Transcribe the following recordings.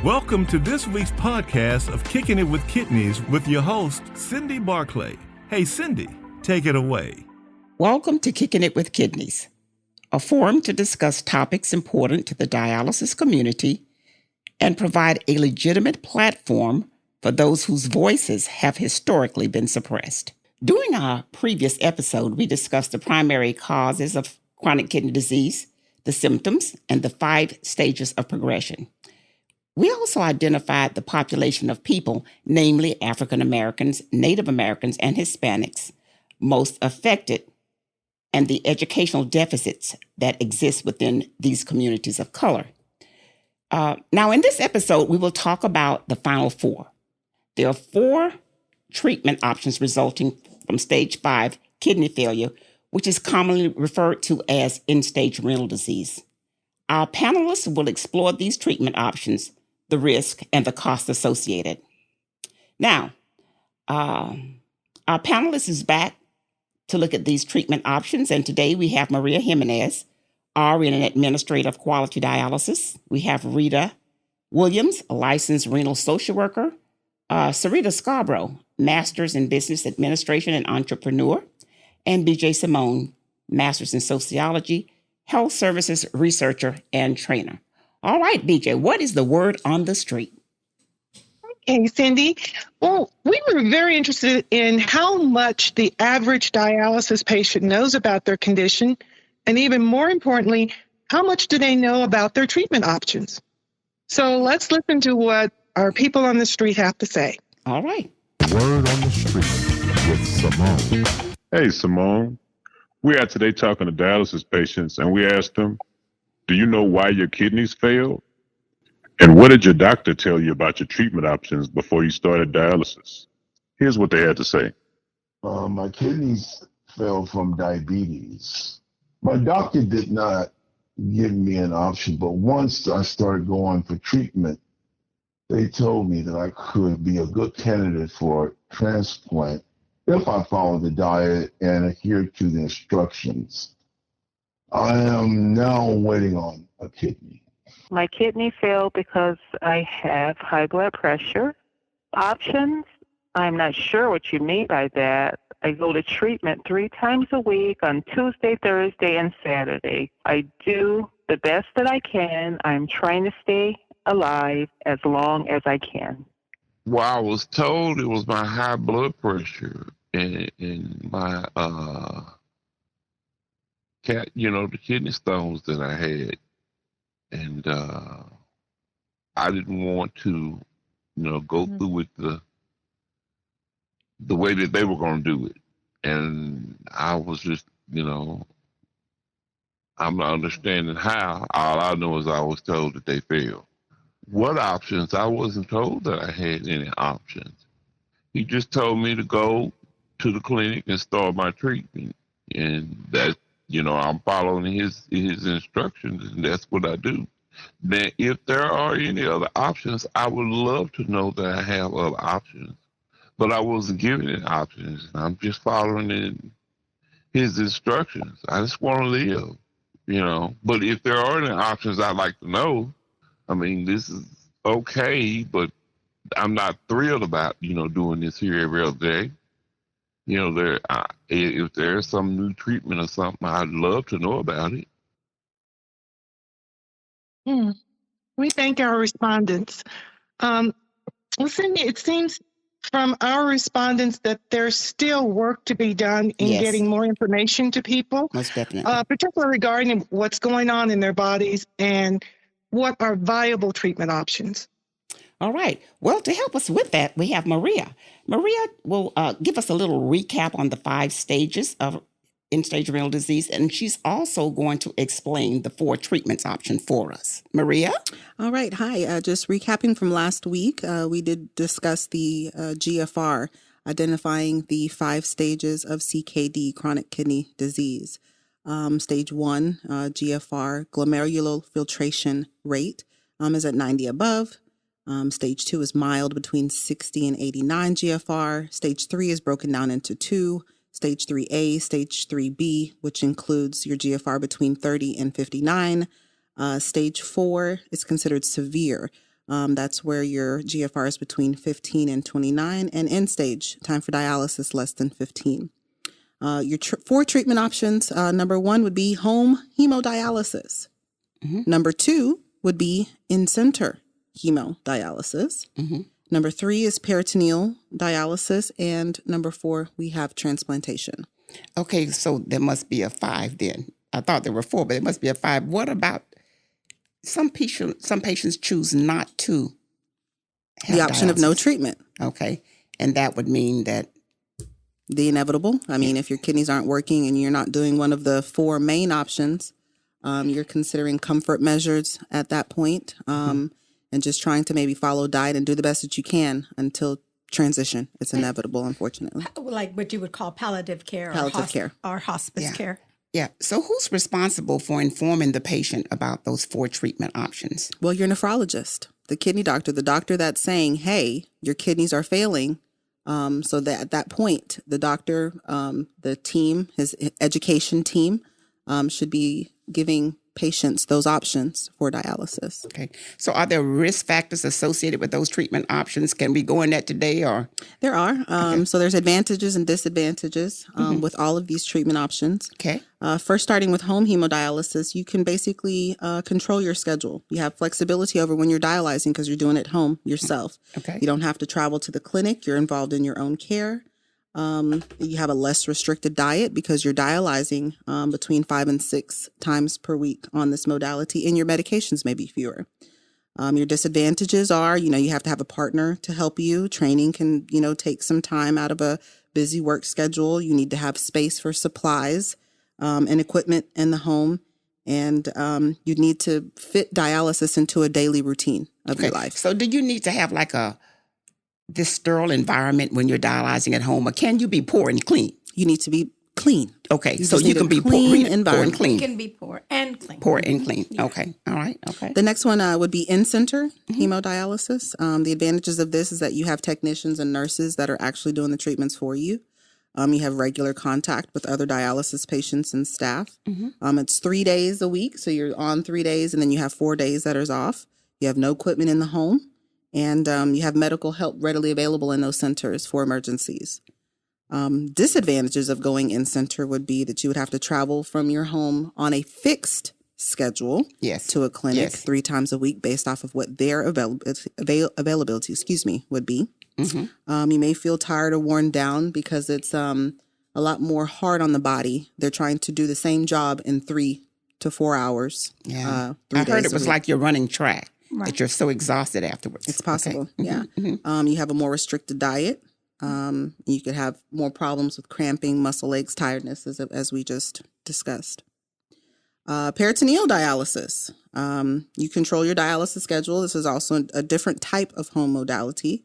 Welcome to this week's podcast of Kicking It with Kidneys with your host, Cindy Barclay. Hey, Cindy, take it away. Welcome to Kicking It with Kidneys, a forum to discuss topics important to the dialysis community and provide a legitimate platform for those whose voices have historically been suppressed. During our previous episode, we discussed the primary causes of chronic kidney disease, the symptoms, and the 5 stages of progression. We also identified the population of people, namely African Americans, Native Americans, and Hispanics, most affected, and the educational deficits that exist within these communities of color. Now, in this episode, we will talk about the final 4. There are 4 treatment options resulting from stage 5 kidney failure, which is commonly referred to as end-stage renal disease. Our panelists will explore these treatment options, the risk, and the cost associated. Now, our panelist is back to look at these treatment options, and today we have Maria Jimenez, RN and Administrator of Quality Dialysis. We have Rita Williams, a licensed renal social worker, Sarita Scarborough, Master's in Business Administration and Entrepreneur, and BJ Simone, Master's in Sociology, Health Services Researcher and Trainer. All right, BJ, what is the word on the street? Okay, Cindy. Well, we were very interested in how much the average dialysis patient knows about their condition, and even more importantly, how much do they know about their treatment options? So let's listen to what our people on the street have to say. All right. Word on the street with Simone. Hey, Simone. We are today talking to dialysis patients, and we asked them, do you know why your kidneys failed? And what did your doctor tell you about your treatment options before you started dialysis? Here's what they had to say. My kidneys failed from diabetes. My doctor did not give me an option, but once I started going for treatment, they told me that I could be a good candidate for transplant if I followed the diet and adhered to the instructions. I am now waiting on a kidney. My kidney failed because I have high blood pressure. Options, I'm not sure what you mean by that. I go to treatment 3 times a week on Tuesday, Thursday, and Saturday. I do the best that I can. I'm trying to stay alive as long as I can. Well, I was told it was my high blood pressure and my the kidney stones that I had, and I didn't want to, go through with the way that they were going to do it, and I was just, I'm not understanding how. All I know is I was told that they failed. What options? I wasn't told that I had any options. He just told me to go to the clinic and start my treatment, and that. I'm following his instructions, and that's what I do. Then if there are any other options, I would love to know that I have other options. But I wasn't given any options. I'm just following his instructions. I just want to live, But if there are any options, I'd like to know. I mean, this is okay, but I'm not thrilled about, doing this here every other day. If there's some new treatment or something, I'd love to know about it. We thank our respondents. Cindy, it seems from our respondents that there's still work to be done in getting more information to people, Most definitely. Particularly regarding what's going on in their bodies and what are viable treatment options. All right. Well, to help us with that, we have Maria. Maria will give us a little recap on the 5 stages of end-stage renal disease, and she's also going to explain the 4 treatments option for us. Maria? All right. Hi. Just recapping from last week, we did discuss the GFR, identifying the 5 stages of CKD, chronic kidney disease. Stage 1, GFR, glomerular filtration rate is at 90 above. Stage 2 is mild between 60 and 89 GFR. Stage 3 is broken down into 2. Stage 3A, Stage 3B, which includes your GFR between 30 and 59. Stage 4 is considered severe. That's where your GFR is between 15 and 29, and end stage, time for dialysis, less than 15. Your 4 treatment options, number 1 would be home hemodialysis. Number 2 would be in-center hemodialysis. Number 3 is peritoneal dialysis. And number 4, we have transplantation. Okay, so there must be a 5 then. I thought there were 4, but it must be a 5. What about some patients choose not to have the option dialysis? of no treatment. Okay, and that would mean that the inevitable. I mean, if your kidneys aren't working and you're not doing one of the 4 main options, you're considering comfort measures at that point, and just trying to maybe follow diet and do the best that you can until transition. It's inevitable, unfortunately. Like what you would call palliative care, care. Or hospice care. Yeah. So who's responsible for informing the patient about those 4 treatment options? Well, your nephrologist, the kidney doctor, the doctor that's saying, hey, your kidneys are failing. So that at that point, the doctor, the team, his education team, should be giving patients those options for dialysis. Okay. So are there risk factors associated with those treatment options? Can we go in that today or? There are. So there's advantages and disadvantages with all of these treatment options. Okay. First, starting with home hemodialysis, you can basically control your schedule. You have flexibility over when you're dialyzing because you're doing it at home yourself. Okay. You don't have to travel to the clinic. You're involved in your own care. You have a less restricted diet because you're dialyzing between 5 and 6 times per week on this modality, and your medications may be fewer. Your disadvantages are, you have to have a partner to help you. Training can, take some time out of a busy work schedule. You need to have space for supplies and equipment in the home. And you need to fit dialysis into a daily routine of your life. So do you need to have like this sterile environment when you're dialyzing at home, or can you be poor and clean? You need to be clean. Okay, you so you can be poor and clean. You can be poor and clean. Poor and clean. Yeah. Okay, all right, okay. The next one would be in-center hemodialysis. The advantages of this is that you have technicians and nurses that are actually doing the treatments for you. You have regular contact with other dialysis patients and staff. It's 3 days a week, so you're on 3 days, and then you have 4 days that are off. You have no equipment in the home. And you have medical help readily available in those centers for emergencies. Disadvantages of going in-center would be that you would have to travel from your home on a fixed schedule to a clinic 3 times a week based off of what their availability would be. You may feel tired or worn down because it's a lot more hard on the body. They're trying to do the same job in 3 to 4 hours. Yeah. I heard it was like you're running track. Right. That you're so exhausted afterwards. It's possible, yeah. You have a more restricted diet. You could have more problems with cramping, muscle aches, tiredness, as we just discussed. Peritoneal dialysis. You control your dialysis schedule. This is also a different type of home modality.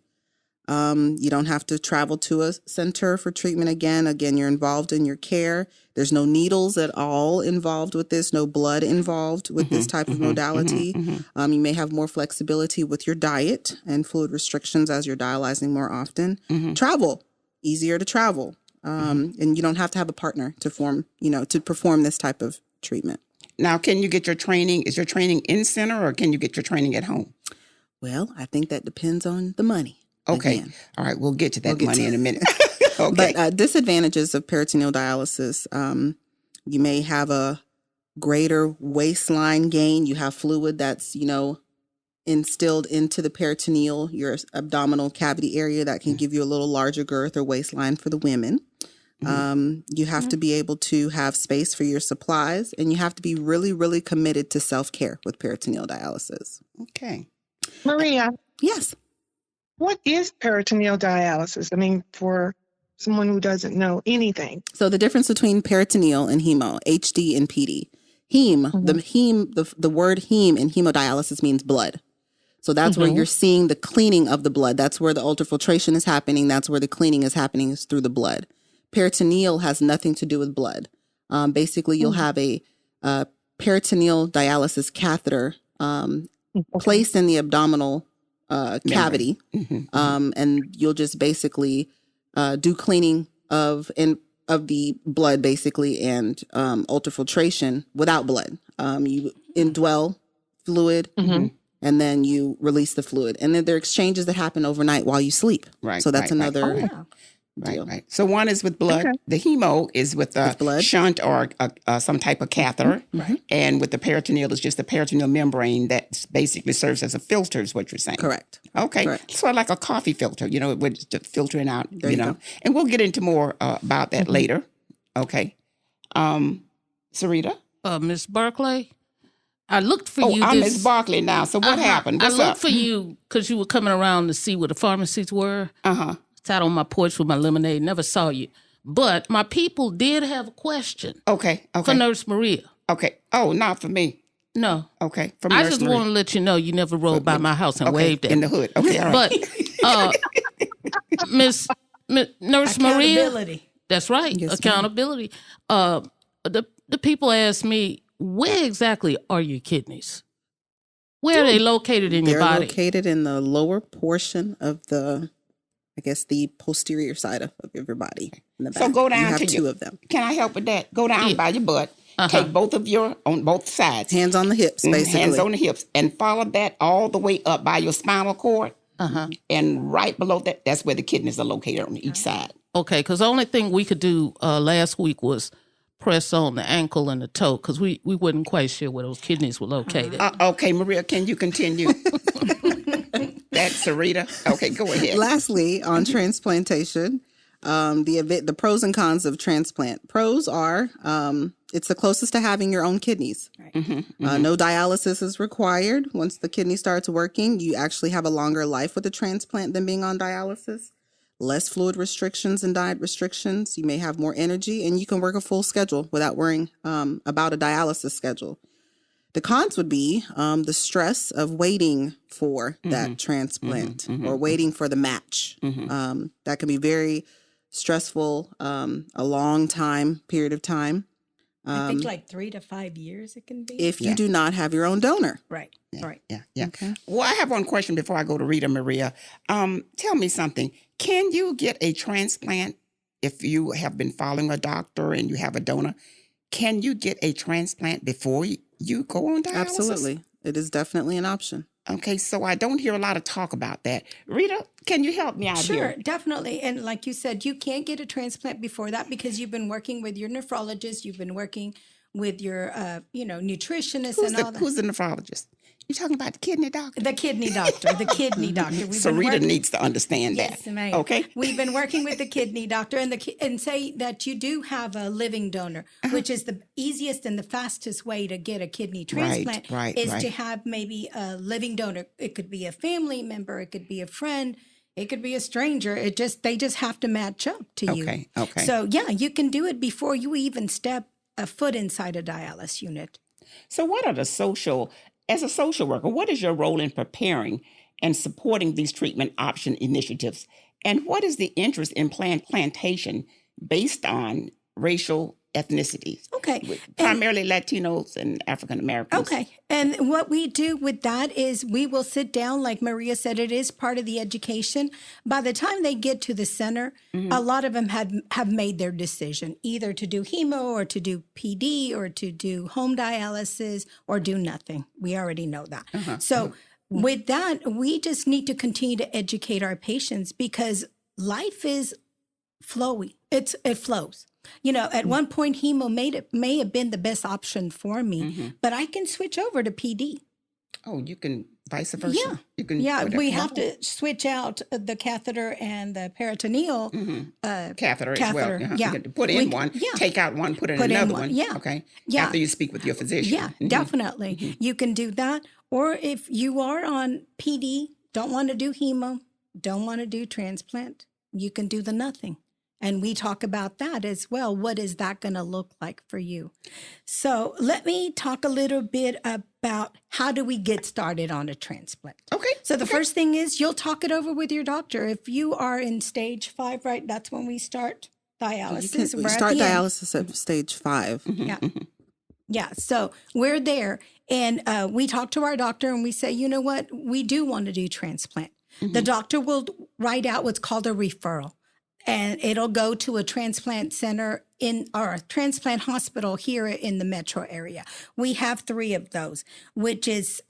You don't have to travel to a center for treatment again. Again, you're involved in your care. There's no needles at all involved with this, no blood involved with this type of modality. You may have more flexibility with your diet and fluid restrictions as you're dialyzing more often. Travel, easier to travel. And you don't have to have a partner to perform this type of treatment. Now, can you get your training? Is your training in center or can you get your training at home? Well, I think that depends on the money. Okay. Again. All right. We'll get to that money in a minute. Okay. But disadvantages of peritoneal dialysis, you may have a greater waistline gain. You have fluid that's, instilled into the peritoneal, your abdominal cavity area that can give you a little larger girth or waistline for the women. You have to be able to have space for your supplies, and you have to be really, really committed to self-care with peritoneal dialysis. Okay. Maria. Yes. What is peritoneal dialysis? I mean, for someone who doesn't know anything. So the difference between peritoneal and hemo, HD and PD. Heme, the word heme in hemodialysis means blood. So that's where you're seeing the cleaning of the blood. That's where the ultrafiltration is happening. That's where the cleaning is happening, is through the blood. Peritoneal has nothing to do with blood. Basically, you'll have a peritoneal dialysis catheter placed in the abdominal cavity, and you'll just basically do cleaning of the blood, basically, and ultrafiltration without blood. You indwell fluid, and and then you release the fluid. And then there are exchanges that happen overnight while you sleep. Right. So that's another. Oh, yeah. Right, right. So one is with blood. Okay. The hemo is with a blood. shunt or some type of catheter. Right. And with the peritoneal, it's just the peritoneal membrane that basically serves as a filter, is what you're saying. Correct. Okay. Correct. Sort of like a coffee filter, with just filtering out, There you go. And we'll get into more about that later. Okay. Sarita? Miss Barclay, I looked for Oh, you. I'm Miss Barkley now. So what happened? What's I looked up? for you because you were coming around to see where the pharmacies were. Uh-huh. Sat on my porch with my lemonade, never saw you. But my people did have a question Okay. for Nurse Maria. Okay. Oh, not for me. No. Okay. From I Nurse just Marie. want to let you know you never rode by my house and waved at in me. the hood. Okay, all right. But Miss Nurse Maria, Accountability. that's right, Yes, ma'am. accountability. The people asked me, where exactly are your kidneys? Where are they located in your They're body? located in the lower portion of the posterior side of your body. In the back. So go down you have to two your- of them. Can I help with that? Go down Yeah. by your butt. Uh-huh. Take both of on both sides. Hands on the hips, basically. Hands on the hips. And follow that all the way up by your spinal cord. Uh-huh. And right below that, that's where the kidneys are located on each side. Okay, because the only thing we could do last week was press on the ankle and the toe because we wasn't quite sure where those kidneys were located. Okay, Maria, can you continue? That's Sarita. Okay, go ahead. Lastly, on transplantation, the pros and cons of transplant. Pros are it's the closest to having your own kidneys. Right. No dialysis is required. Once the kidney starts working, you actually have a longer life with a transplant than being on dialysis. Less fluid restrictions and diet restrictions. You may have more energy, and you can work a full schedule without worrying about a dialysis schedule. The cons would be the stress of waiting for that transplant or waiting for the match. That can be very stressful, a long period of time. I think like 3 to 5 years it can be. If you do not have your own donor. Right. Right. Yeah, yeah. Okay. Well, I have one question before I go to Rita Maria. Tell me something. Can you get a transplant if you have been following a doctor and you have a donor? Can you get a transplant before you go on dialysis? Absolutely. It is definitely an option. Okay, so I don't hear a lot of talk about that. Rita, can you help me out Sure, here? definitely. And like you said, you can't get a transplant before that because you've been working with your nephrologist, you've been working with your, nutritionist and all that. Who's the nephrologist? You talking about the kidney doctor? The kidney doctor, the kidney doctor. So Rita needs to understand Yes, that. ma'am. Okay. We've been working with the kidney doctor and say that you do have a living donor, which is the easiest and the fastest way to get a kidney transplant right, is right. to have maybe a living donor. It could be a family member, it could be a friend, it could be a stranger. They just have to match up to you. Okay. So yeah, you can do it before you even step a foot inside a dialysis unit. So what are as a social worker, what is your role in preparing and supporting these treatment option initiatives? And what is the interest in plantation based on racial ethnicities? Okay. Primarily Latinos and African Americans. Okay. And what we do with that is we will sit down, like Maria said, it is part of the education. By the time they get to the center, a lot of them have made their decision, either to do hemo or to do PD or to do home dialysis or do nothing. We already know that. So with that, we just need to continue to educate our patients because life is flowy. It flows. At one point, hemo may have been the best option for me, but I can switch over to PD. Oh, you can vice versa. Yeah. You can. We have to switch out the catheter and the peritoneal catheter as well. catheter. Uh-huh. Yeah. You can put in one, yeah. take out one, put in Put in another one. one. Yeah. Okay. Yeah. After you speak with your physician. Yeah, definitely. You can do that. Or if you are on PD, don't want to do hemo, don't want to do transplant, you can do the nothing. And we talk about that as well. What is that going to look like for you? So let me talk a little bit about how do we get started on a transplant. Okay. So the first thing is you'll talk it over with your doctor. If you are in stage 5, right, that's when we start dialysis. You start dialysis at stage 5. Yeah. Yeah. So we're there and we talk to our doctor and we say, you know what, we do want to do transplant. The doctor will write out what's called a referral. and it'll go to a transplant center or a transplant hospital here in the metro area. We have 3 of those, which is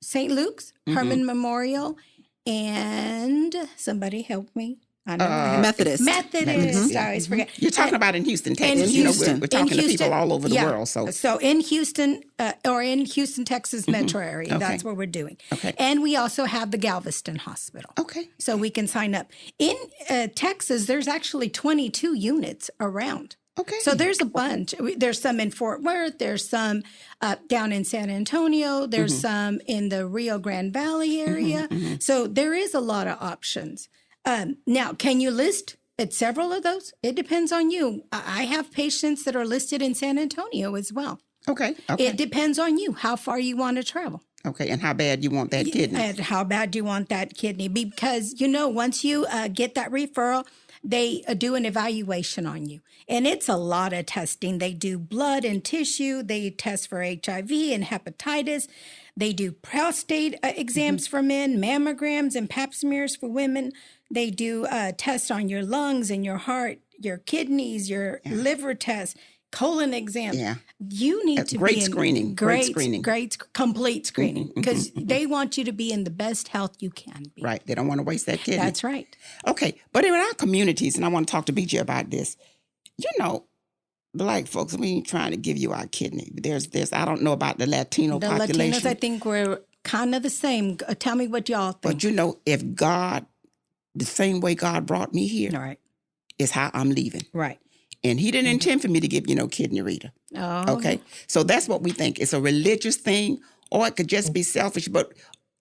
St. Luke's, Herman Memorial, and somebody help me. I know Methodist. Methodist. I always forget. You're talking about in Houston, Texas. We're talking to people all over the world. So in Houston, or in Houston, Texas metro area, that's what we're doing. Okay. And we also have the Galveston Hospital. Okay. So we can sign up. In Texas, there's actually 22 units around. Okay. So there's a bunch. There's some in Fort Worth. There's some down in San Antonio. There's some in the Rio Grande Valley area. So there is a lot of options. Now, can you list at several of those? It depends on you. I have patients that are listed in San Antonio as well. Okay. It depends on you, how far you want to travel. Okay, and how bad you want that kidney. And how bad you want that kidney. Because, once you get that referral, they do an evaluation on you. And it's a lot of testing. They do blood and tissue. They test for HIV and hepatitis. They do prostate exams for men, mammograms and pap smears for women. They do tests on your lungs and your heart, your kidneys, your liver tests, colon exams. Yeah. You need to great be in screening. Great complete screening, because they want you to be in the best health you can be. Right. They don't want to waste that kidney. That's right. Okay. But in our communities, and I want to talk to BJ about this, Black folks, we ain't trying to give you our kidney. There's I don't know about the Latino population. Latinos, I think we're kind of the same. Tell me what y'all think. But if God, the same way God brought me here, right, is how I'm leaving. Right. And he didn't intend for me to get, kidney reader. Oh. Okay. So that's what we think. It's a religious thing, or it could just be selfish. But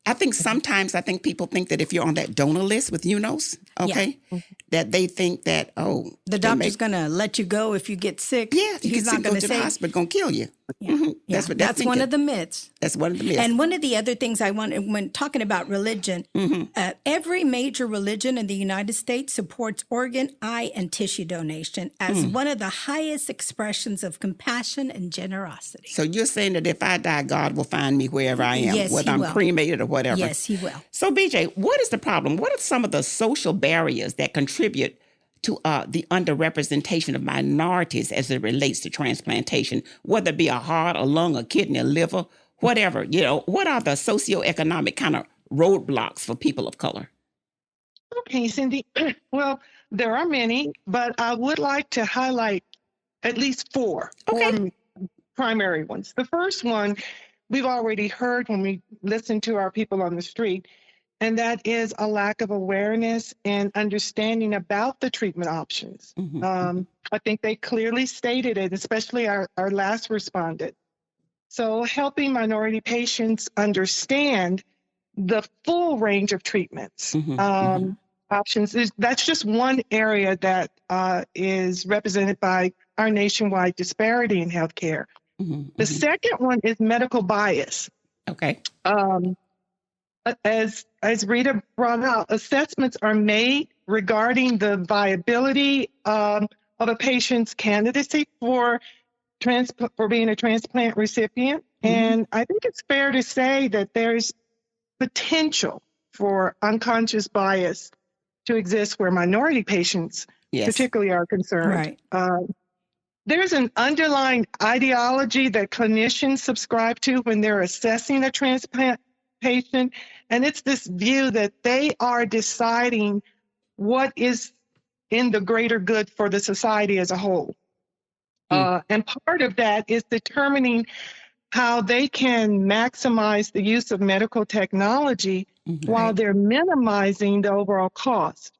I think sometimes people think that if you're on that donor list with UNOS, that they think that, the doctor's going to let you go if you get sick. Yeah, he's not going to go to the hospital, going to kill you. Yeah. That's one of the myths. That's one of the myths. And one of the other things I want, when talking about religion, every major religion in the United States supports organ, eye, and tissue donation as one of the highest expressions of compassion and generosity. So you're saying that if I die, God will find me wherever I am, yes, whether I'm cremated or whatever. Yes, he will. So BJ, what is the problem? What are some of the social barriers that contribute to the underrepresentation of minorities as it relates to transplantation, whether it be a heart, a lung, a kidney, a liver, whatever? What are the socioeconomic kind of roadblocks for people of color? Okay, Cindy. Well, there are many, but I would like to highlight at least 4 primary ones. The first one we've already heard when we listen to our people on the street, and that is a lack of awareness and understanding about the treatment options. I think they clearly stated it, especially our last respondent. So helping minority patients understand the full range of treatments, options, that's just one area that is represented by our nationwide disparity in healthcare. The second one is medical bias. Okay. As Rita brought out, assessments are made regarding the viability of a patient's candidacy for being a transplant recipient. And I think it's fair to say that there's potential for unconscious bias to exist where minority patients particularly are concerned. Right. There's an underlying ideology that clinicians subscribe to when they're assessing a transplant patient, and it's this view that they are deciding what is in the greater good for the society as a whole. And part of that is determining how they can maximize the use of medical technology while they're minimizing the overall cost.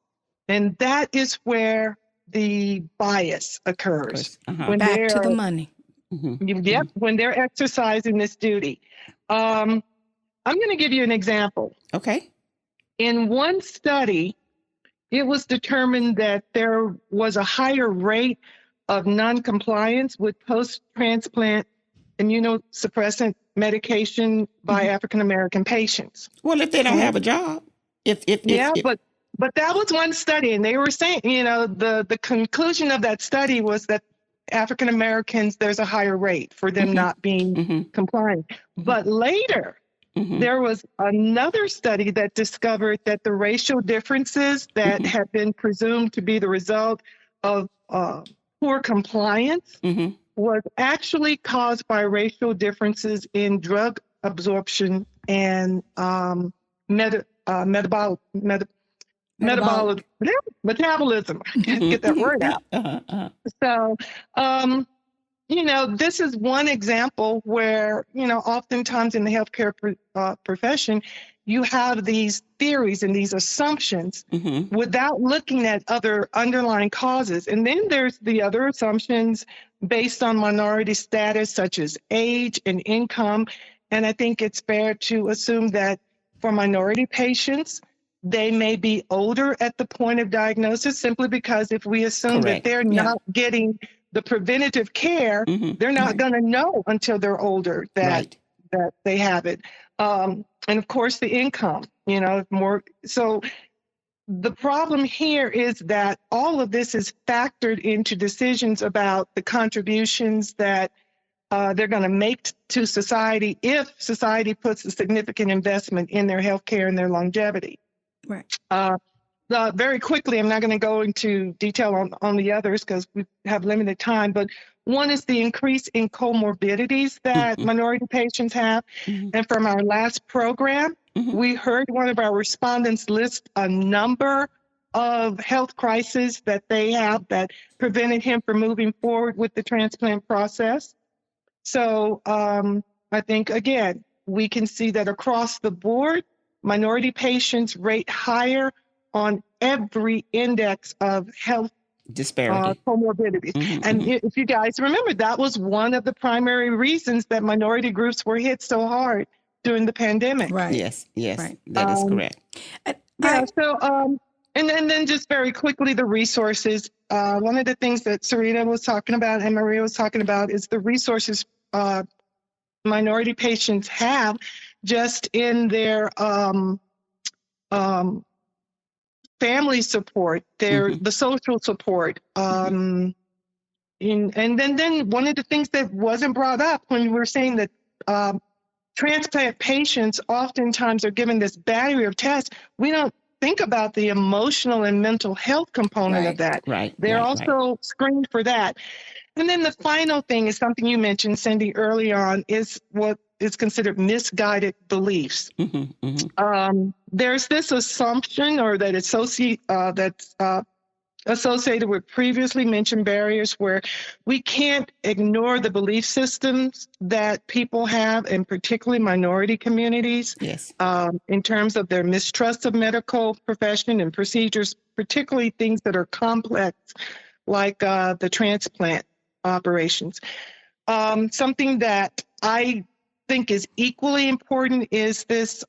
And that is where the bias occurs. When Back to the money. When they're exercising this duty. I'm going to give you an example. Okay. In one study, it was determined that there was a higher rate of non-compliance with post-transplant immunosuppressant medication by African-American patients. Well, if they don't have a job. But that was one study, and they were saying, the conclusion of that study was that African-Americans, there's a higher rate for them not being compliant. But later, there was another study that discovered that the racial differences that had been presumed to be the result of poor compliance was actually caused by racial differences in drug absorption and metabolism. Get that word out. So, this is one example where, oftentimes in the healthcare profession, you have these theories and these assumptions without looking at other underlying causes. And then there's the other assumptions based on minority status, such as age and income. And I think it's fair to assume that for minority patients, they may be older at the point of diagnosis, simply because if we assume that they're not getting the preventative care, they're not going to know until they're older that they have it. And of course, the income, more. So the problem here is that all of this is factored into decisions about the contributions that they're going to make to society if society puts a significant investment in their healthcare and their longevity. Right. Very quickly, I'm not going to go into detail on the others because we have limited time, but one is the increase in comorbidities that minority patients have. And from our last program, we heard one of our respondents list a number of health crises that they have that prevented him from moving forward with the transplant process. So I think, again, we can see that across the board, minority patients rate higher on every index of health disparity, comorbidities. And if you guys remember, that was one of the primary reasons that minority groups were hit so hard during the pandemic. Right. Yes. Right. That is correct. So, and then just very quickly, the resources. One of the things that Serena was talking about and Maria was talking about is the resources minority patients have just in their family support, the social support. And then one of the things that wasn't brought up when we were saying that transplant patients oftentimes are given this battery of tests, we don't think about the emotional and mental health component of that. They're also screened for that. And then the final thing is something you mentioned, Cindy, early on, is what is considered misguided beliefs. There's this assumption or that that's associated with previously mentioned barriers where we can't ignore the belief systems that people have, and particularly minority communities, in terms of their mistrust of medical profession and procedures, particularly things that are complex, like the transplant operations. Something that I think is equally important is this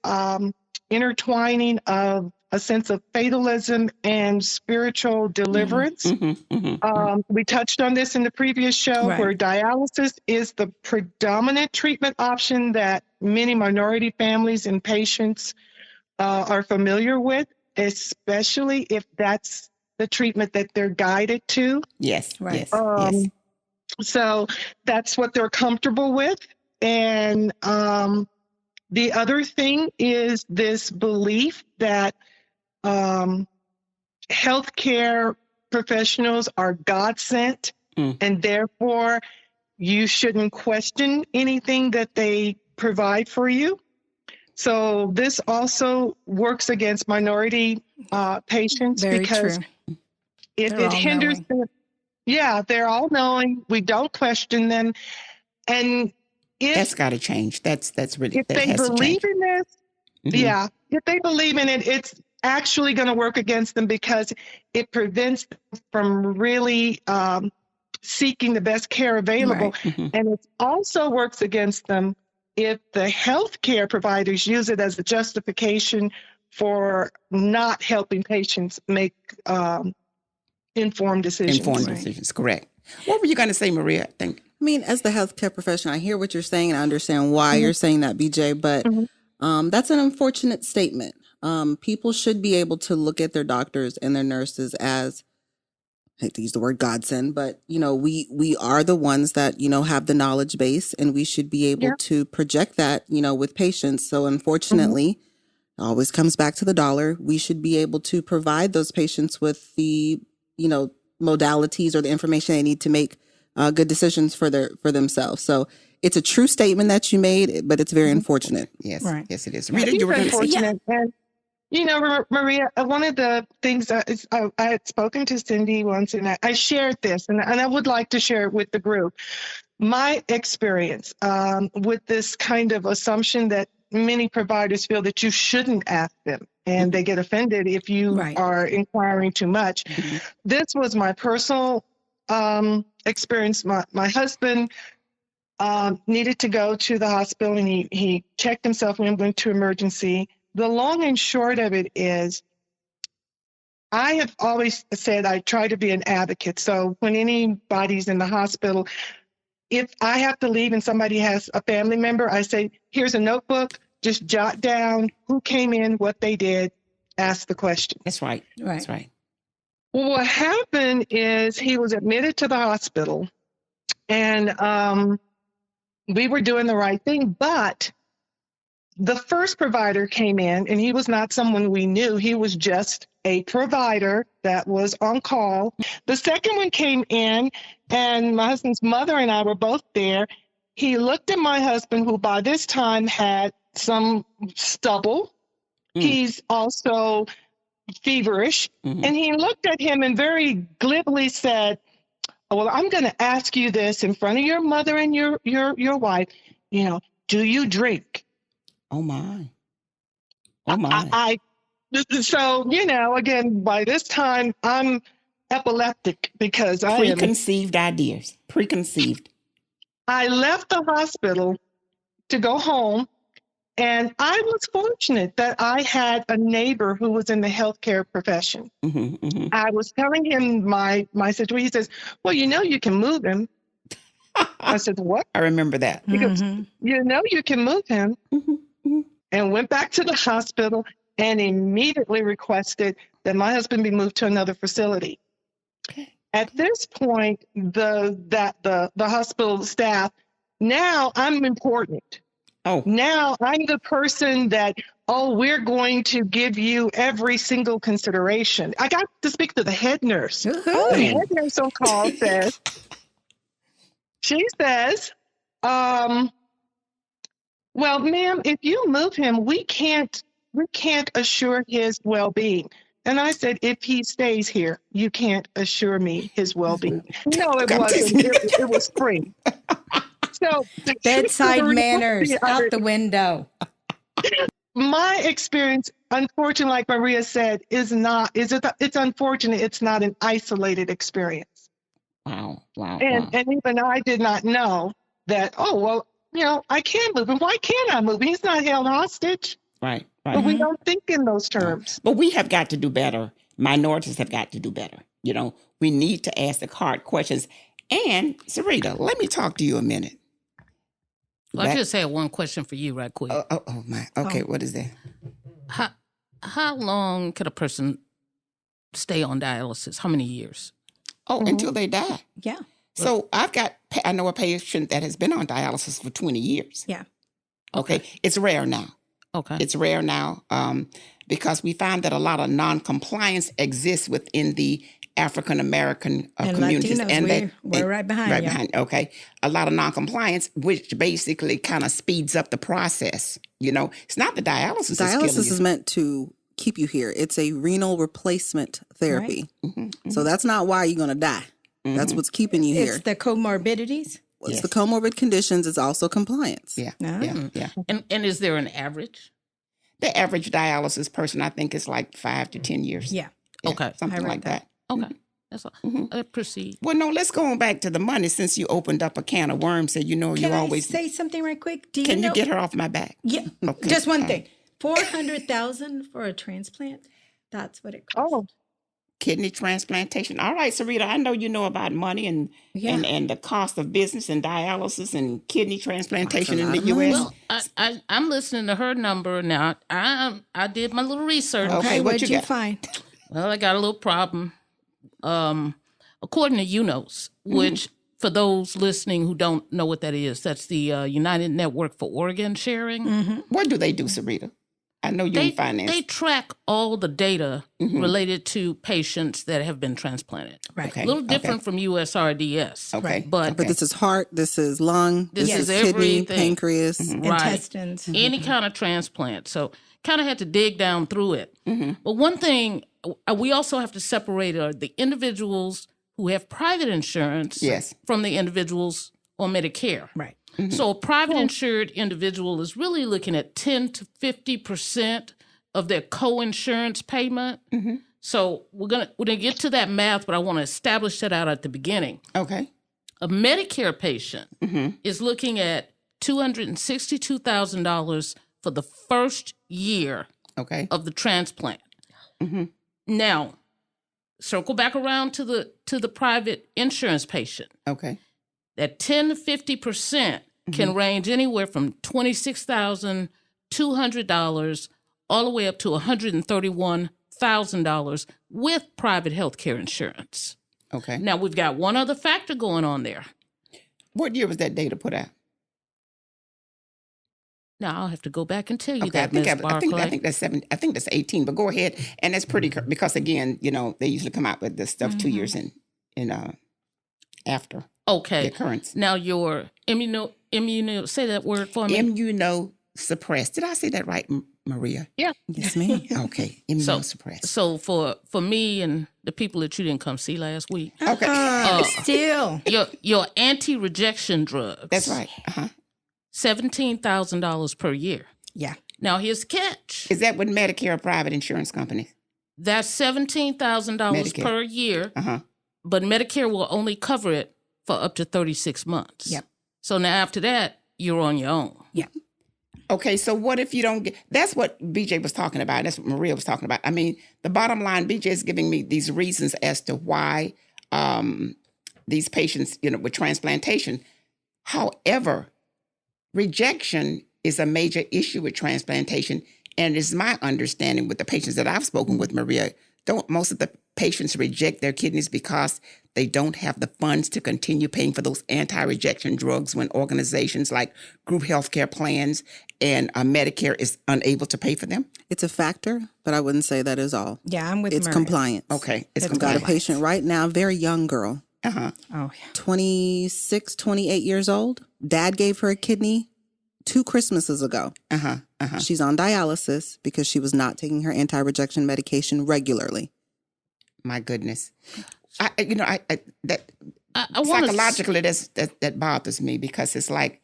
intertwining of a sense of fatalism and spiritual deliverance. We touched on this in the previous show, where dialysis is the predominant treatment option that many minority families and patients are familiar with, especially if that's the treatment that they're guided to. So that's what they're comfortable with. And the other thing is this belief that healthcare professionals are God sent, and therefore you shouldn't question anything that they provide for you. So this also works against minority patients because if it hinders them, they're all knowing. We don't question them, and that's got to change. That's really if they believe in this. If they believe in it, it's actually going to work against them because it prevents them from really seeking the best care available, and it also works against them if the healthcare providers use it as a justification for not helping patients make informed decisions. Correct. What were you going to say, Maria? I mean, as the healthcare professional, I hear what you're saying and I understand why you're saying that, BJ, but that's an unfortunate statement. People should be able to look at their doctors and their nurses as hate to use the word godsend, but we are the ones that have the knowledge base, and we should be able to project that with patients. So unfortunately, it always comes back to the dollar. We should be able to provide those patients with the modalities or the information they need to make good decisions for themselves. So it's a true statement that you made, but it's very unfortunate. Yes, Right. yes, it is. Yeah, Rita, it's you were going to say. unfortunate. And, Maria, one of the things I had spoken to Cindy once, and I shared this, and I would like to share it with the group. My experience with this kind of assumption that many providers feel that you shouldn't ask them, and they get offended if you are inquiring too much. This was my personal experience. My husband needed to go to the hospital, and he checked himself and went to emergency. The long and short of it is, I have always said I try to be an advocate. So when anybody's in the hospital, if I have to leave and somebody has a family member, I say, here's a notebook, just jot down who came in, what they did, ask the question. That's right. That's right. Well, what happened is he was admitted to the hospital, and we were doing the right thing, but the first provider came in, and he was not someone we knew. He was just a provider that was on call. The second one came in, and my husband's mother and I were both there. He looked at my husband, who by this time had some stubble. He's also feverish. And he looked at him and very glibly said, well, I'm going to ask you this in front of your mother and your wife. Do you drink? Oh, my. Oh, my. So, again, by this time, I'm epileptic because Preconceived ideas. Preconceived. I left the hospital to go home, and I was fortunate that I had a neighbor who was in the healthcare profession. I was telling him my situation. He says, well, you can move him. I said, what? I remember that. He goes, you can move him. And went back to the hospital and immediately requested that my husband be moved to another facility. At this point, the hospital staff, now I'm important. Oh. Now I'm the person that, we're going to give you every single consideration. I got to speak to the head nurse. The head nurse on call says, well, ma'am, if you move him, we can't assure his well-being. And I said, if he stays here, you can't assure me his well-being. No, it wasn't. It was free. So bedside manners out the window. My experience, unfortunately, like Maria said, it's unfortunate. It's not an isolated experience. Wow. And even I did not know that, I can move him. Why can't I move him? He's not held hostage. Right. But we don't think in those terms. But we have got to do better. Minorities have got to do better. We need to ask the hard questions. And Sarita, let me talk to you a minute. I just had one question for you right quick. Oh my. Okay, what is that? How long can a person stay on dialysis? How many years? Until they die. Yeah. So I know a patient that has been on dialysis for 20 years. Yeah. Okay. It's rare now. Okay. It's rare now because we find that a lot of non-compliance exists within the African American communities. Latinos, and we're right behind. Right behind. Okay. A lot of non-compliance, which basically kind of speeds up the process. It's not the dialysis. Dialysis is meant to keep you here. It's a renal replacement therapy. Right. So that's not why you're going to die. That's what's keeping you here. It's the comorbidities. It's the comorbid conditions. It's also compliance. Yeah. And is there an average? The average dialysis person, I think, is like 5 to 10 years. Yeah. Okay. Something like that. Okay. That's all. Proceed. Well, no, let's go on back to the money since you opened up a can of worms. Said, you always say something right quick. Can you get her off my back? Yeah. Okay. Just one thing. $400,000 for a transplant. That's what it costs. Kidney transplantation. All right, Sarita, I know you know about money and the cost of business and dialysis and kidney transplantation in the U.S. Well, I'm listening to her number now. I did my little research. Okay, what did you find? Well, I got a little problem. according to UNOS, which for those listening who don't know what that is, that's the United Network for Organ Sharing. What do they do, Sarita? I know you're in finance. They track all the data related to patients that have been transplanted. Right. Okay. A little different from USRDS. Okay. But this is heart, this is lung, this is kidney, everything. pancreas. Intestines. Any kind of transplant. So kind of had to dig down through it. But one thing, we also have to separate the individuals who have private insurance from the individuals on Medicare. Right. So a private insured individual is really looking at 10 to 50% of their co-insurance payment. So we're gonna get to that math, but I want to establish that out at the beginning. Okay. A Medicare patient is looking at $262,000 for the first year of the transplant. Now, circle back around to the private insurance patient. Okay. That 10 to 50% can range anywhere from $26,200 all the way up to $131,000 with private health care insurance. Okay. Now, we've got one other factor going on there. What year was that data put out? Now, I'll have to go back and tell you Okay, that, Ms. Barclay. I think that's 7. I think that's 18. But go ahead, and that's pretty because again, they usually come out with this stuff 2 years in after the occurrence. Now, your immuno say that word for me. Immunosuppressed. Did I say that right, Maria? Yeah. Yes, ma'am. Okay, immunosuppressed. So for me and the people that you didn't come see last week. Okay. Still. Your anti-rejection drugs. That's right. $17,000 per year. Yeah. Now, here's the catch. Is that with Medicare or private insurance companies? That's $17,000 per year, but Medicare will only cover it for up to 36 months. Yep. So now after that, you're on your own. Yeah. Okay, so what if you don't get... That's what BJ was talking about. That's what Maria was talking about. I mean, the bottom line, BJ is giving me these reasons as to why these patients, with transplantation. However, rejection is a major issue with transplantation, and it's my understanding with the patients that I've spoken with, Maria, most of the patients reject their kidneys because they don't have the funds to continue paying for those anti-rejection drugs when organizations like group healthcare plans and Medicare is unable to pay for them? It's a factor, but I wouldn't say that is all. Yeah, I'm with It's Maria. compliance. Okay, it's I've compliance. got a patient right now, very young girl, Oh, yeah. 26, 28 years old. Dad gave her a kidney 2 Christmases ago. She's on dialysis because she was not taking her anti-rejection medication regularly. My goodness. Psychologically, that bothers me because it's like,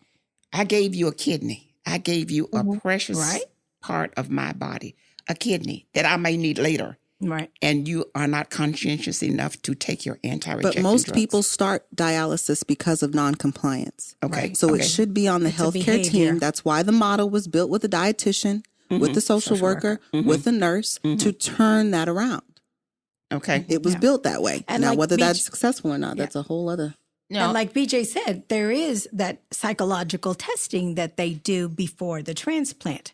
I gave you a kidney. I gave you a precious part of my body, a kidney that I may need later. Right. And you are not conscientious enough to take your anti-rejection But most drugs. people start dialysis because of non-compliance. Okay. So it should be on the healthcare team. That's why the model was built with a dietitian, with the social worker, with the nurse to turn that around. Okay. It was built that way. And now, like whether that's successful or not, that's a whole other. Now, And like BJ said, there is that psychological testing that they do before the transplant.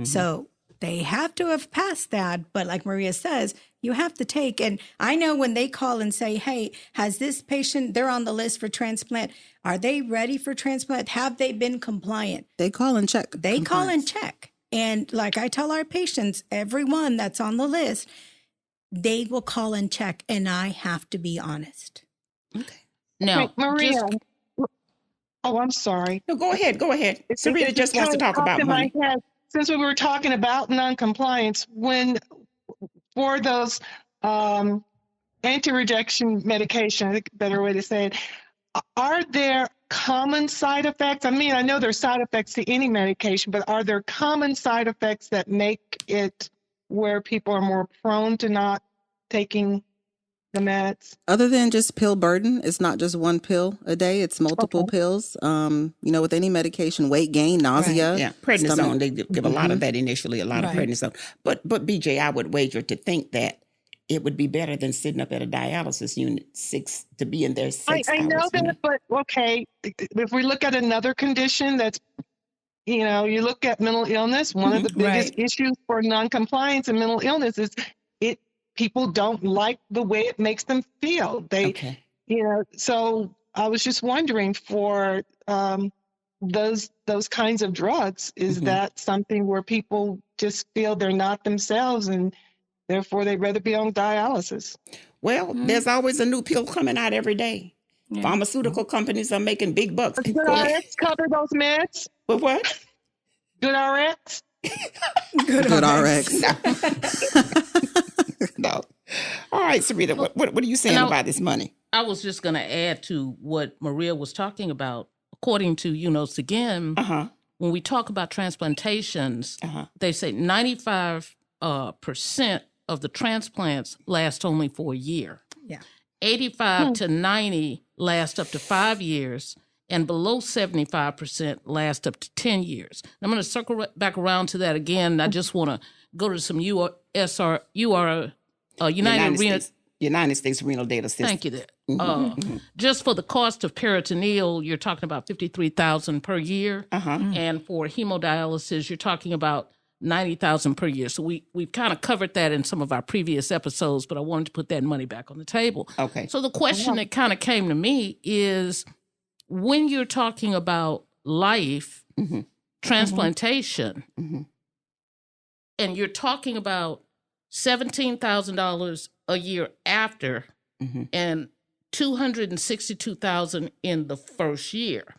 So they have to have passed that. But like Maria says, you have to take. And I know when they call and say, hey, has this patient, they're on the list for transplant. Are they ready for transplant? Have they been compliant? They call and check. They call and check. And like I tell our patients, everyone that's on the list, they will call and check. And I have to be honest. Okay. now, Wait, Maria. I'm sorry. No, go ahead. Sarita just wants to talk about in my money. head. Since we were talking about non-compliance, for those anti-rejection medication, I think a better way to say it, are there common side effects? I mean, I know there's side effects to any medication, but are there common side effects that make it where people are more prone to not taking the meds? Other than just pill burden, it's not just one pill a day, it's multiple pills. With any medication, weight gain, nausea. Yeah, prednisone. They give a lot of that initially, a lot of prednisone. But BJ, I would wager to think that it would be better than sitting up at a dialysis unit to be in there 6 hours. I know that, but okay, if we look at another condition that's, you look at mental illness, one of the biggest issues for non-compliance and mental illness is people don't like the way it makes them feel. So I was just wondering for those kinds of drugs, is that something where people just feel they're not themselves and therefore they'd rather be on dialysis? Well, there's always a new pill coming out every day. Yeah. Pharmaceutical companies are making big bucks. Does GoodRx cover those meds? What? GoodRx? GoodRx. No. All right, Sarita, what are you saying about this money? I was just going to add to what Maria was talking about. According to 𝐦𝐨𝐫𝐞, when we talk about transplantations, they say 95% of the transplants last only for a year. Yeah. 85 to 90 last up to 5 years, and below 75% last up to 10 years. I'm going to circle back around to that again. I just want to go to some United States Renal Data System. Thank you. There. Just for the cost of peritoneal, you're talking about $53,000 per year, and for hemodialysis, you're talking about $90,000 per year. So we've kind of covered that in some of our previous episodes, but I wanted to put that money back on the table. Okay. So the question that kind of came to me is, when you're talking about life, transplantation, and you're talking about $17,000 a year after, and $262,000 in the first year.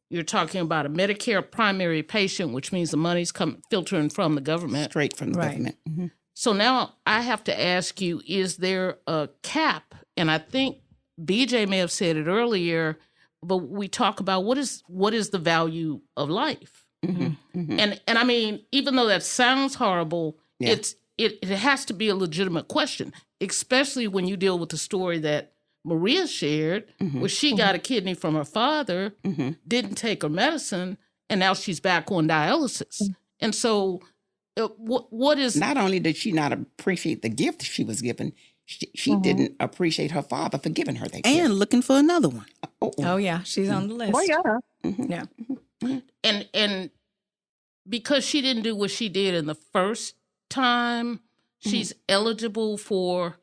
You're talking about a Medicare primary patient, which means the money's filtering from the government. Straight from the government. So now I have to ask you, is there a cap? And I think BJ may have said it earlier, but we talk about what is the value of life? And I mean, even though that sounds horrible, it has to be a legitimate question, especially when you deal with the story that Maria shared, where she got a kidney from her father, didn't take her medicine, and now she's back on dialysis. And so what is... Not only did she not appreciate the gift she was given, she didn't appreciate her father for giving her that gift. And looking for another one. Oh yeah, she's on the list. Oh, Yeah. And because she didn't do what she did in the first time, she's eligible for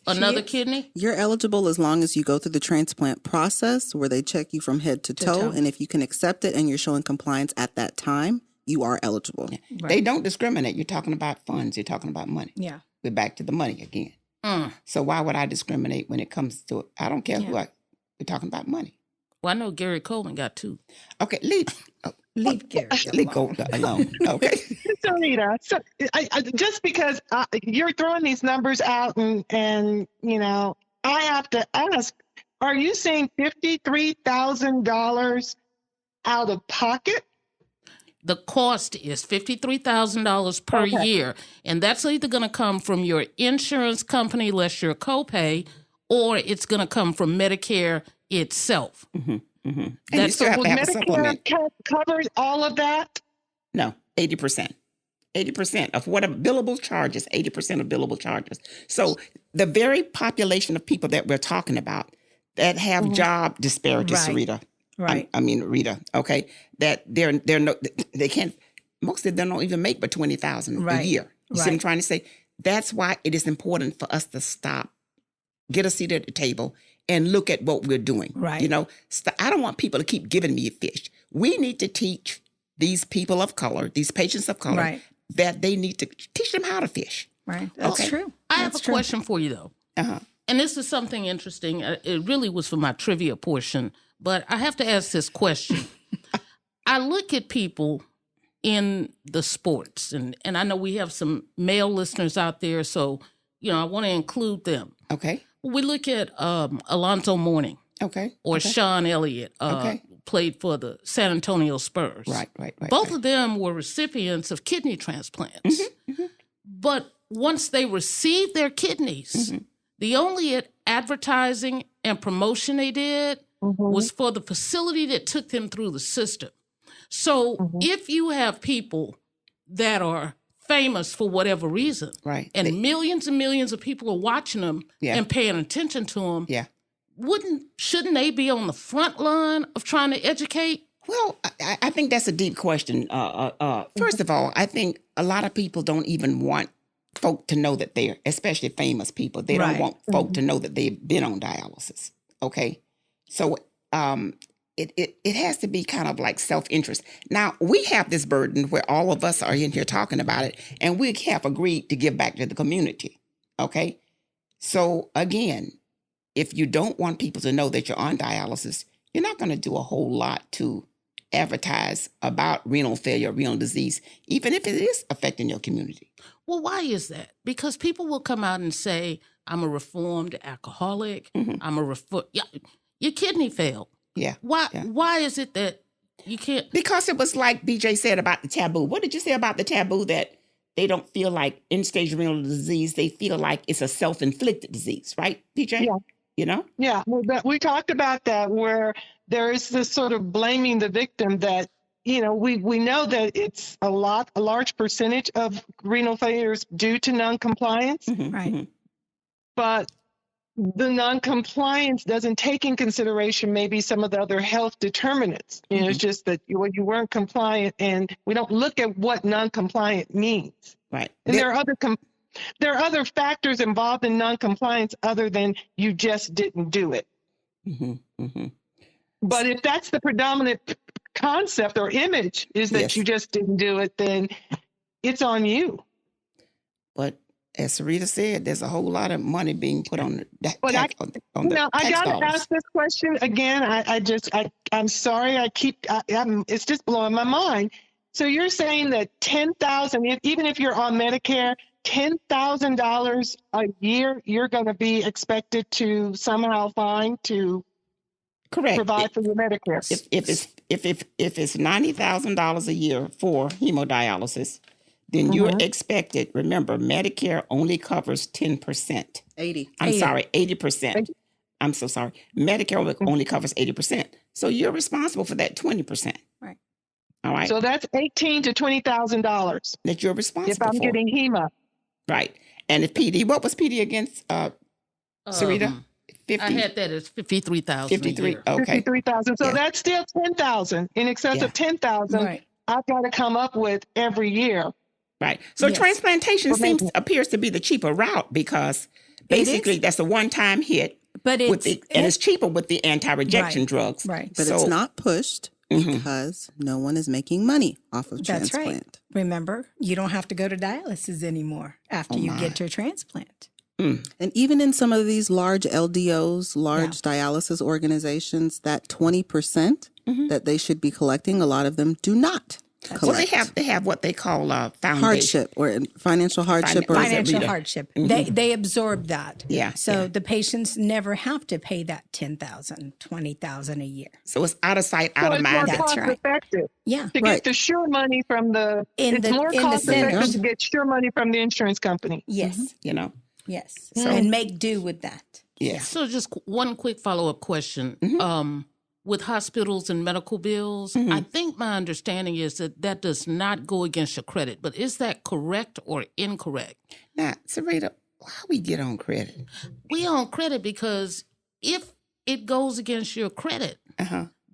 another kidney? You're eligible as long as you go through the transplant process where they check you from head to toe. And if you can accept it and you're showing compliance at that time, you are eligible. Right. They don't discriminate. You're talking about funds. You're talking about money. Yeah. We're back to the money again. So why would I discriminate when it comes to it? I don't care who we're talking about money. Well, I know 𝐥𝐤𝐤𝐞 got 2. Okay, leave Gary alone. Okay. So, Rita, just because you're throwing these numbers out and I have to ask, are you saying $53,000 out of pocket? The cost is $53,000 per year, and that's either going to come from your insurance company less your copay, or it's going to come from Medicare itself. And you still have to have a supplement. Covers all of that? No, 80%. 80% of what are billable charges, 80% of billable charges. So the very population of people that we're talking about that have job disparities, Rita. Right. I mean, Rita, okay, that they can't, most of them don't even make but $20,000 a year. You see what I'm trying to say? That's why it is important for us to stop, get a seat at the table, and look at what we're doing. Right. I don't want people to keep giving me fish. We need to teach these people of color, these patients of color, that they need to teach them how to fish. Right. That's true. I have a question for you, though. And this is something interesting. It really was for my trivia portion, but I have to ask this question. I look at people in the sports, and I know we have some male listeners out there, so, I want to include them. Okay. We look at Alonzo Mourning. Or Sean Elliott, played for the San Antonio Spurs. Right. Both of them were recipients of kidney transplants. But once they received their kidneys, the only advertising and promotion they did was for the facility that took them through the system. So if you have people that are famous for whatever reason, and millions and millions of people are watching them and paying attention to them, shouldn't they be on the front line of trying to educate? Well, I think that's a deep question. First of all, I think a lot of people don't even want folk to know that they're, especially famous people, they don't want folk to know that they've been on dialysis. Okay. So it has to be kind of like self-interest. Now, we have this burden where all of us are in here talking about it, and we have agreed to give back to the community. Okay. So again, if you don't want people to know that you're on dialysis, you're not going to do a whole lot to advertise about renal failure, renal disease, even if it is affecting your community. Well, why is that? Because people will come out and say, I'm a reformed alcoholic. I'm a your kidney failed. Yeah. Why is it that you can't? Because it was like BJ said about the taboo. What did you say about the taboo that they don't feel like end-stage renal disease? They feel like it's a self-inflicted disease, right, BJ? Yeah. You know? Yeah, we talked about that, where there is this sort of blaming the victim that, we know that it's a large percentage of renal failures due to noncompliance. Right. But the noncompliance doesn't take in consideration maybe some of the other health determinants. It's just that you weren't compliant, and we don't look at what noncompliant means. Right. And there are other factors involved in noncompliance other than you just didn't do it. But if that's the predominant concept or image, is that you just didn't do it, then it's on you. But as Sarita said, there's a whole lot of money being put on the tax. I got to ask this question again. I'm sorry. It's just blowing my mind. So you're saying that $10,000, even if you're on Medicare, $10,000 a year, you're going to be expected to somehow find to provide for your Medicare. If it's $90,000 a year for hemodialysis, then you're expected. Remember, Medicare only covers 10%. 80%. I'm so sorry. Medicare only covers 80%. So you're responsible for that 20%. Right. All right. So that's $18,000 to $20,000 that you're responsible if I'm for. getting hemo. Right. And if PD, what was PD against Sarita? 50? I had that as 53,000. 53. Okay. 53,000. So that's still 10,000. In excess of 10,000, I've got to come up with every year. Right. So transplantation appears to be the cheaper route, because basically that's a one-time hit. But it's cheaper with the anti-rejection drugs. Right. But it's not pushed because no one is making money off of transplant. That's right. Remember, you don't have to go to dialysis anymore after you get your transplant. And even in some of these large LDOs, large dialysis organizations, that 20% that they should be collecting, a lot of them do not collect. Well, they have what they call foundation. Hardship or financial hardship. Financial hardship. They absorb that. Yeah. So the patients never have to pay that $10,000, $20,000 a year. So it's out of sight, out of mind. It's more cost effective. Yeah. To get the sure money from it's more cost effective to get sure money from the insurance company. Yes. Yes. And make do with that. Yes. So just one quick follow-up question. With hospitals and medical bills, I think my understanding is that does not go against your credit. But is that correct or incorrect? Now, Sarita, how we get on credit? We on credit because if it goes against your credit,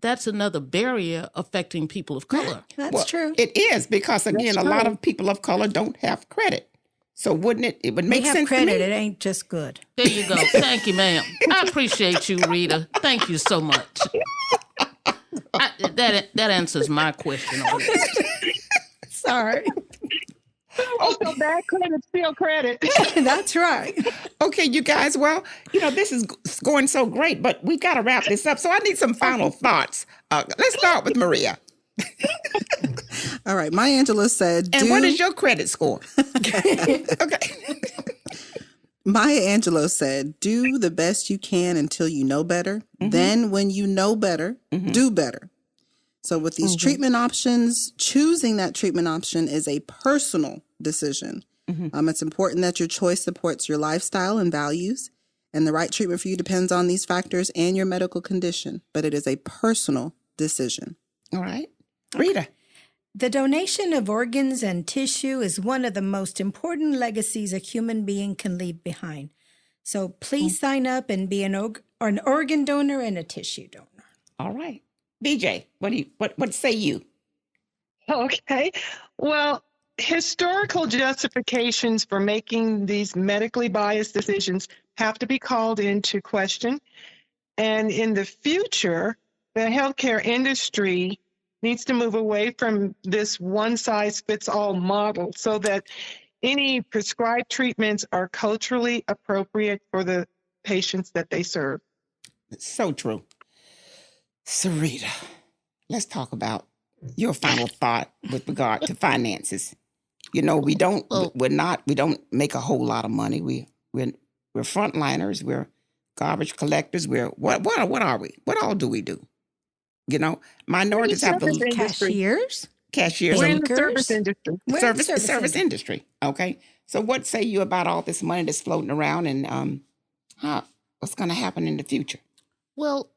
that's another barrier affecting people of color. That's true. It is, because, again, a lot of people of color don't have credit. So wouldn't it would make sense credit, to me. It ain't just good. There you go. Thank you, ma'am. I appreciate you, Rita. Thank you so much. That answers my question. Sorry. So bad credit, still credit. That's right. Okay, you guys. Well, this is going so great, but we got to wrap this up. So I need some final thoughts. Let's start with Maria. All right. Maya Angelou said, and what is your credit score? Okay. Maya Angelou said, do the best you can until you know better. Then when you know better, do better. So with these treatment options, choosing that treatment option is a personal decision. It's important that your choice supports your lifestyle and values, and the right treatment for you depends on these factors and your medical condition, but it is a personal decision. All right. Rita. The donation of organs and tissue is one of the most important legacies a human being can leave behind. So please sign up and be an organ donor and a tissue donor. All right. BJ, what say you? Okay. Well, historical justifications for making these medically biased decisions have to be called into question. And in the future, the healthcare industry needs to move away from this one-size-fits-all model so that any prescribed treatments are culturally appropriate for the patients that they serve. So true. Sarita, let's talk about your final thought with regard to finances. You know, we don't make a whole lot of money. We're frontliners. We're garbage collectors. What are we? What all do we do? You know, minorities have the cashiers. We're in the service industry. Service industry. Okay. So what say you about all this money that's floating around and what's going to happen in the future? Well,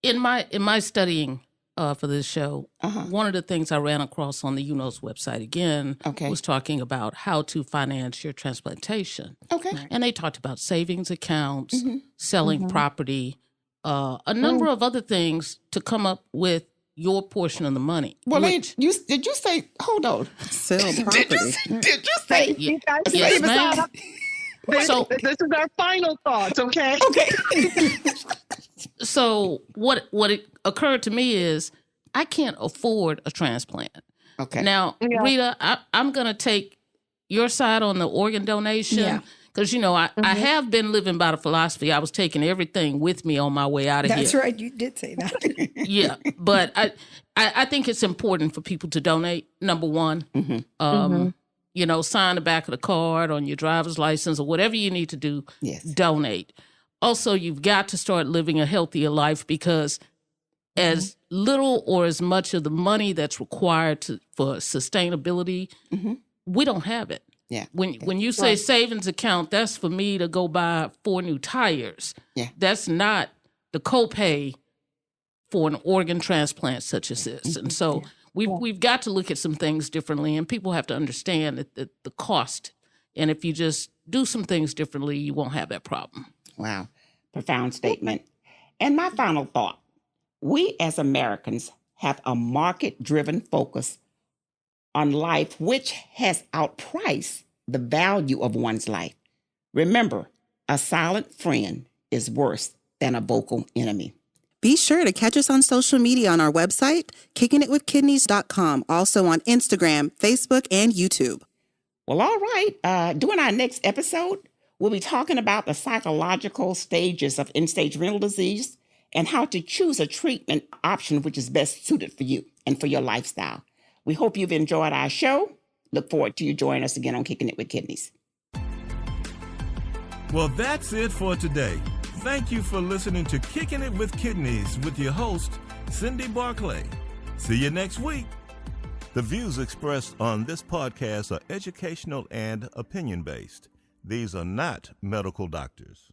in my studying for this show, one of the things I ran across on the UNOS website again was talking about how to finance your transplantation. Okay. And they talked about savings accounts, selling property, a number of other things to come up with your portion of the money. Well, did you say, hold on, sell property? Did you say, yes, ma'am? So this is our final thoughts, okay? Okay. So what it occurred to me is I can't afford a transplant. Okay. Now, Rita, I'm going to take your side on the organ donation because, you know, I have been living by the philosophy I was taking everything with me on my way out of here. That's right. You did say that. Yeah. But I think it's important for people to donate, number one. You know, sign the back of the card on your driver's license or whatever you need to do. Yes. Donate. Also, you've got to start living a healthier life because as little or as much of the money that's required for sustainability, we don't have it. Yeah. When you say savings account, that's for me to go buy 4 new tires. Yeah. That's not the copay for an organ transplant such as this. And so we've got to look at some things differently, and people have to understand that the cost. And if you just do some things differently, you won't have that problem. Wow. Profound statement. And my final thought, we as Americans have a market-driven focus on life, which has outpriced the value of one's life. Remember, a silent friend is worse than a vocal enemy. Be sure to catch us on social media on our website, kickinitwithkidneys.com, also on Instagram, Facebook, and YouTube. Well, all right. During our next episode, we'll be talking about the psychological stages of end-stage renal disease and how to choose a treatment option which is best suited for you and for your lifestyle. We hope you've enjoyed our show. Look forward to you joining us again on Kicking It with Kidneys. Well, that's it for today. Thank you for listening to Kicking It with Kidneys with your host, Cindy Barclay. See you next week. The views expressed on this podcast are educational and opinion-based. These are not medical doctors.